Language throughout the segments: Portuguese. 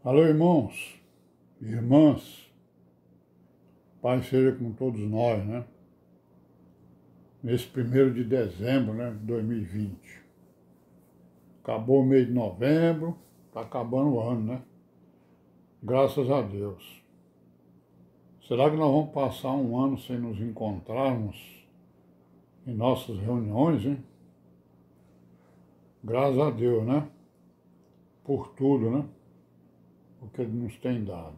Alô, irmãos, irmãs, Pai seja com todos nós, né? Nesse 1º de dezembro, né, de 2020. Acabou o mês de novembro, tá acabando o ano, né? Graças a Deus. Será que nós vamos passar um ano sem nos encontrarmos em nossas reuniões, hein? Graças a Deus, né? Por tudo, né? O que Ele nos tem dado.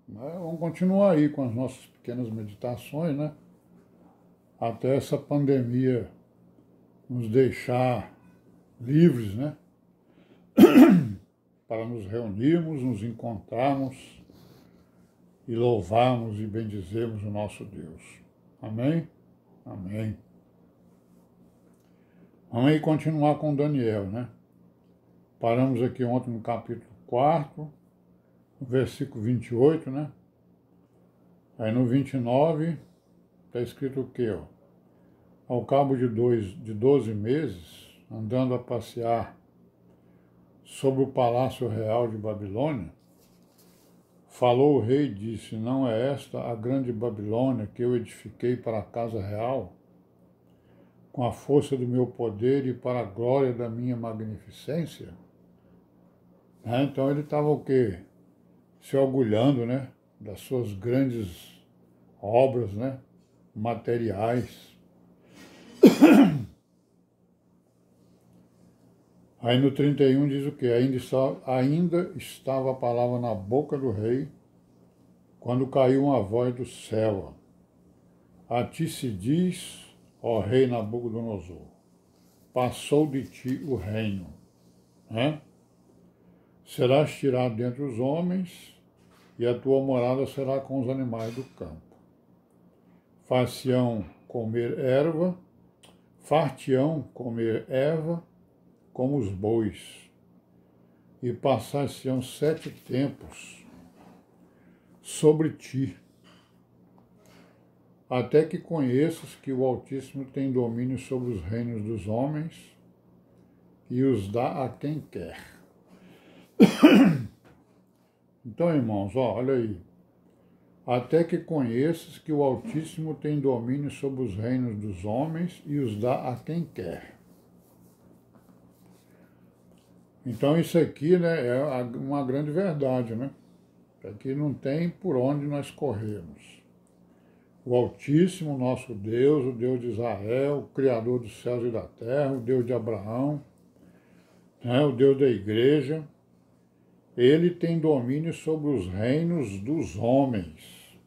Mas vamos continuar aí com as nossas pequenas meditações, né? Até essa pandemia nos deixar livres, né? Para nos reunirmos, nos encontrarmos e louvarmos e bendizermos o nosso Deus. Amém? Amém. Vamos aí continuar com Daniel, né? Paramos aqui ontem no capítulo 4, no versículo 28, né? Aí no 29 está escrito o quê, ó? Ao cabo de 12 meses, andando a passear sobre o palácio real de Babilônia, falou o rei e disse: não é esta a grande Babilônia que eu edifiquei para a casa real, com a força do meu poder e para a glória da minha magnificência? Então ele estava o quê? Se orgulhando, né? Das suas grandes obras, né? Materiais. Aí no 31 diz o quê? Ainda estava a palavra na boca do rei, quando caiu uma voz do céu: a ti se diz, ó rei Nabucodonosor, passou de ti o reino, né? Serás tirado dentre os homens, e a tua morada será com os animais do campo. Far-te-ão comer erva como os bois, e passar-se-ão 7 tempos sobre ti, até que conheças que o Altíssimo tem domínio sobre os reinos dos homens e os dá a quem quer. Então, irmãos, olha aí. Até que conheças que o Altíssimo tem domínio sobre os reinos dos homens e os dá a quem quer. Então isso aqui, né, é uma grande verdade, né? Aqui não tem por onde nós corrermos. O Altíssimo, nosso Deus, o Deus de Israel, o Criador dos céus e da terra, o Deus de Abraão, né, o Deus da igreja, Ele tem domínio sobre os reinos dos homens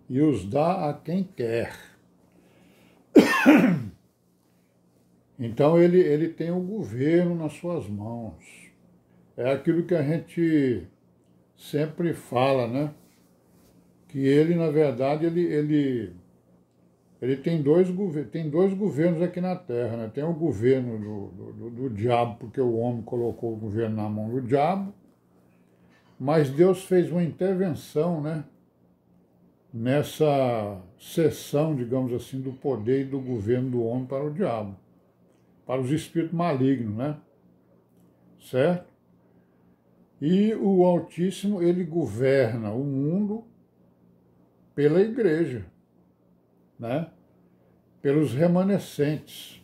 e os dá a quem quer. Então ele tem o governo nas suas mãos. É aquilo que a gente sempre fala, né? Que ele, na verdade, ele tem dois governos aqui na Terra, né? Tem o governo do diabo, porque o homem colocou o governo na mão do diabo, mas Deus fez uma intervenção, né? Nessa cessão, digamos assim, do poder e do governo do homem para o diabo, para os espíritos malignos, né? Certo? E o Altíssimo, ele governa o mundo pela igreja, né? Pelos remanescentes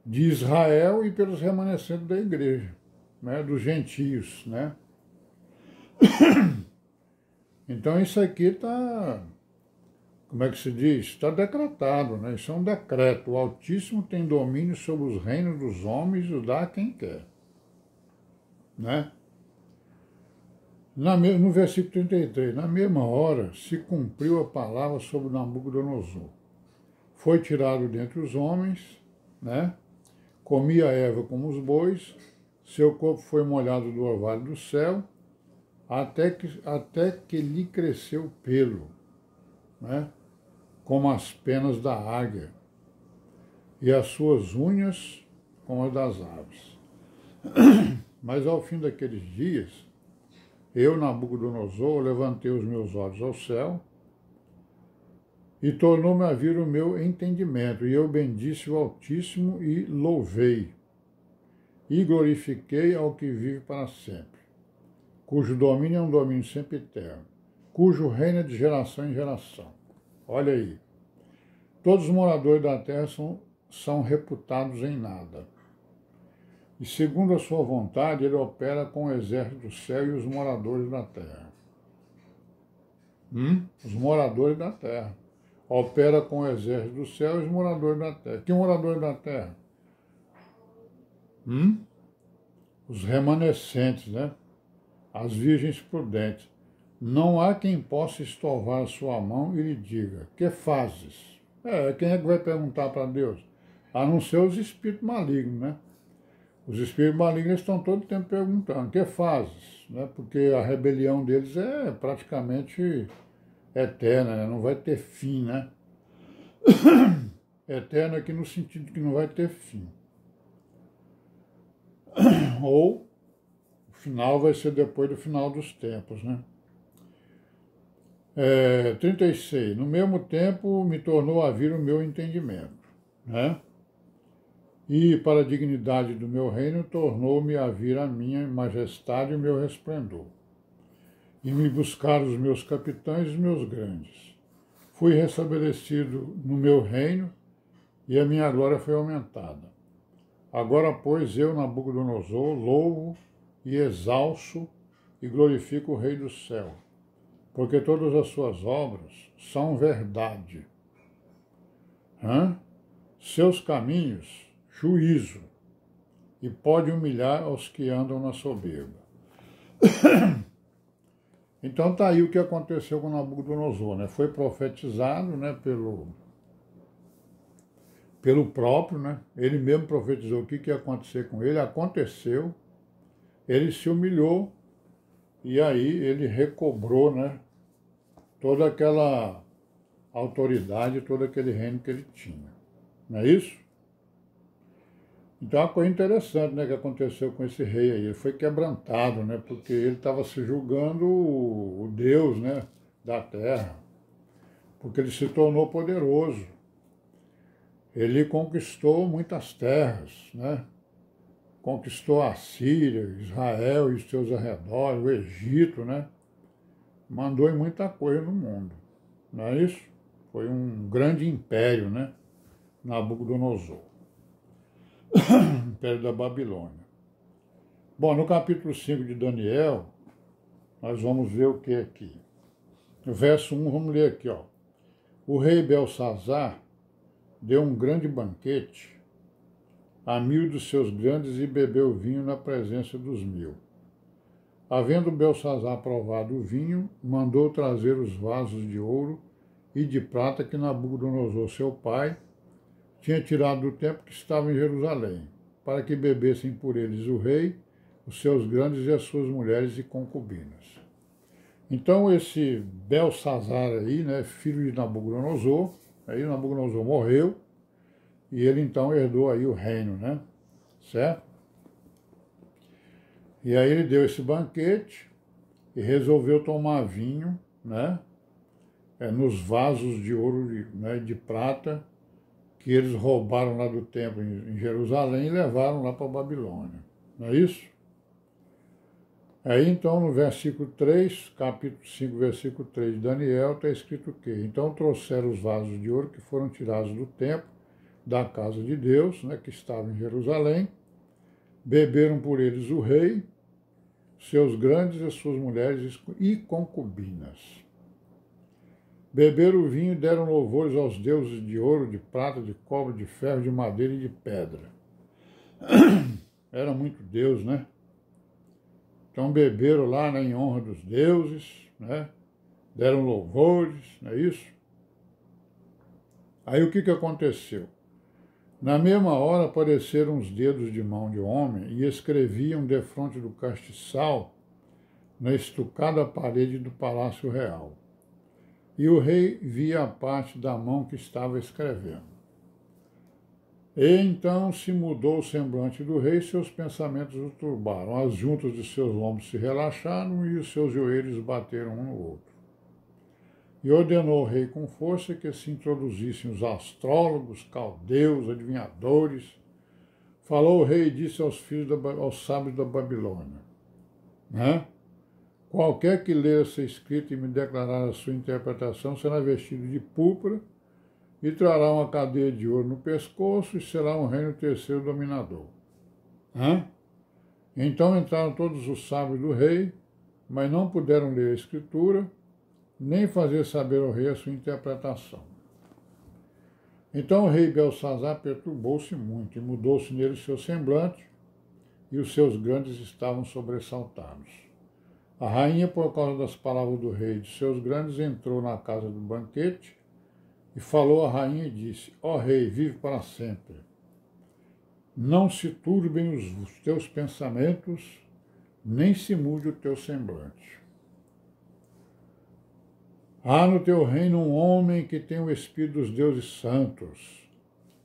de Israel e pelos remanescentes da igreja, né? Dos gentios, né? Então isso aqui está, como é que se diz? Está decretado, né? Isso é um decreto. O Altíssimo tem domínio sobre os reinos dos homens e o dá a quem quer, né? No versículo 33, na mesma hora se cumpriu a palavra sobre Nabucodonosor. Foi tirado dentre os homens, né? Comia a erva como os bois, seu corpo foi molhado do orvalho do céu, até que lhe cresceu pelo, né? Como as penas da águia, e as suas unhas como as das aves. Mas ao fim daqueles dias, eu, Nabucodonosor, levantei os meus olhos ao céu, e tornou-me a vir o meu entendimento, e eu bendisse o Altíssimo e louvei. e glorifiquei ao que vive para sempre, cujo domínio é um domínio sempre eterno, cujo reino é de geração em geração. Olha aí. Todos os moradores da terra são reputados em nada. E segundo a sua vontade, ele opera com o exército do céu e os moradores da terra. Os moradores da terra. Opera com o exército do céu e os moradores da terra. Que moradores da terra? Os remanescentes, né? As virgens prudentes. Não há quem possa estorvar a sua mão e lhe diga, que fazes? Quem é que vai perguntar para Deus? A não ser os espíritos malignos, né? Os espíritos malignos estão todo o tempo perguntando, que fazes? Né? Porque a rebelião deles é praticamente eterna, né? Não vai ter fim, né? Eterna aqui no sentido que não vai ter fim. Ou o final vai ser depois do final dos tempos, né? 36. No mesmo tempo me tornou a vir o meu entendimento, né? E para a dignidade do meu reino tornou-me a vir a minha majestade e o meu resplendor. E me buscaram os meus capitães e os meus grandes. Fui restabelecido no meu reino e a minha glória foi aumentada. Agora, pois, eu, Nabucodonosor, louvo e exalço e glorifico o Rei do céu, porque todas as suas obras são verdade. Seus caminhos, juízo, e pode humilhar aos que andam na soberba. Então está aí o que aconteceu com Nabucodonosor, né? Foi profetizado, né, pelo próprio, né? Ele mesmo profetizou o que ia acontecer com ele, aconteceu, ele se humilhou e aí ele recobrou, né, toda aquela autoridade, todo aquele reino que ele tinha. Não é isso? Então, é uma coisa interessante, né, que aconteceu com esse rei aí. Ele foi quebrantado, né, porque ele estava se julgando o Deus, né, da terra, porque ele se tornou poderoso. Ele conquistou muitas terras, né? Conquistou a Síria, Israel e os seus arredores, o Egito, né? Mandou em muita coisa no mundo, não é isso? Foi um grande império, né? Nabucodonosor. Império da Babilônia. Bom, no capítulo 5 de Daniel, nós vamos ver o que aqui. No verso 1, vamos ler aqui, ó. O rei Belsazar deu um grande banquete a 1000 dos seus grandes e bebeu vinho na presença dos 1000. Havendo Belsazar provado o vinho, mandou trazer os vasos de ouro e de prata que Nabucodonosor, seu pai, tinha tirado do templo que estava em Jerusalém, para que bebessem por eles o rei, os seus grandes e as suas mulheres e concubinas. Então esse Belsazar aí, né, filho de Nabucodonosor, aí Nabucodonosor morreu, e ele então herdou aí o reino, né, certo? E aí ele deu esse banquete e resolveu tomar vinho, né, nos vasos de ouro, né, de prata, que eles roubaram lá do templo em Jerusalém e levaram lá para a Babilônia. Não é isso? Aí então no versículo 3, capítulo 5, versículo 3 de Daniel, está escrito o quê? Então trouxeram os vasos de ouro que foram tirados do templo, da casa de Deus, né, que estava em Jerusalém, beberam por eles o rei, seus grandes e suas mulheres e concubinas. Beberam o vinho e deram louvores aos deuses de ouro, de prata, de cobre, de ferro, de madeira e de pedra. Era muito Deus, né? Então beberam lá, né, em honra dos deuses, né? Deram louvores, não é isso? Aí o que aconteceu? Na mesma hora apareceram os dedos de mão de homem e escreviam defronte do castiçal na estucada parede do palácio real. E o rei via a parte da mão que estava escrevendo. E então se mudou o semblante do rei, seus pensamentos o turbaram. As juntas de seus ombros se relaxaram e os seus joelhos bateram um no outro. E ordenou o rei com força que se introduzissem os astrólogos, caldeus, adivinhadores, Falou o rei e disse aos aos sábios da Babilônia, né? Qualquer que ler essa escrita e me declarar a sua interpretação será vestido de púrpura e trará uma cadeia de ouro no pescoço e será um reino terceiro dominador. Né? Então entraram todos os sábios do rei, mas não puderam ler a escritura, nem fazer saber ao rei a sua interpretação. Então o rei Belsazar perturbou-se muito e mudou-se nele seu semblante, e os seus grandes estavam sobressaltados. A rainha, por causa das palavras do rei e de seus grandes, entrou na casa do banquete e falou à rainha e disse: Ó rei, vive para sempre. Não se turbem os teus pensamentos, nem se mude o teu semblante. Há no teu reino um homem que tem o espírito dos deuses santos,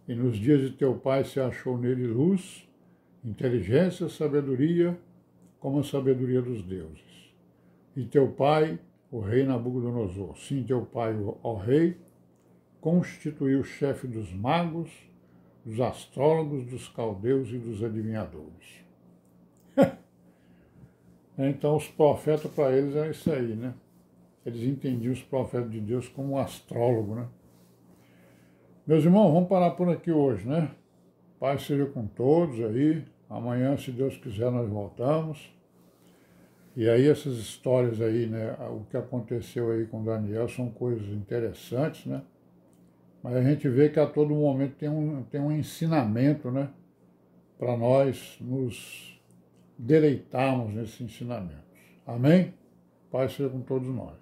e nos dias de teu pai se achou nele luz, inteligência, sabedoria, como a sabedoria dos deuses. E teu pai, o rei Nabucodonosor, sim, teu pai, ó rei, constituiu o chefe dos magos, dos astrólogos, dos caldeus e dos adivinhadores. Então os profetas para eles era isso aí, né? Eles entendiam os profetas de Deus como um astrólogo, né? Meus irmãos, vamos parar por aqui hoje, né? Paz seja com todos aí. Amanhã, se Deus quiser, nós voltamos. E aí essas histórias aí, né? O que aconteceu aí com Daniel são coisas interessantes, né? Mas a gente vê que a todo momento tem um ensinamento, né? Para nós nos deleitarmos nesses ensinamentos. Amém? Paz seja com todos nós.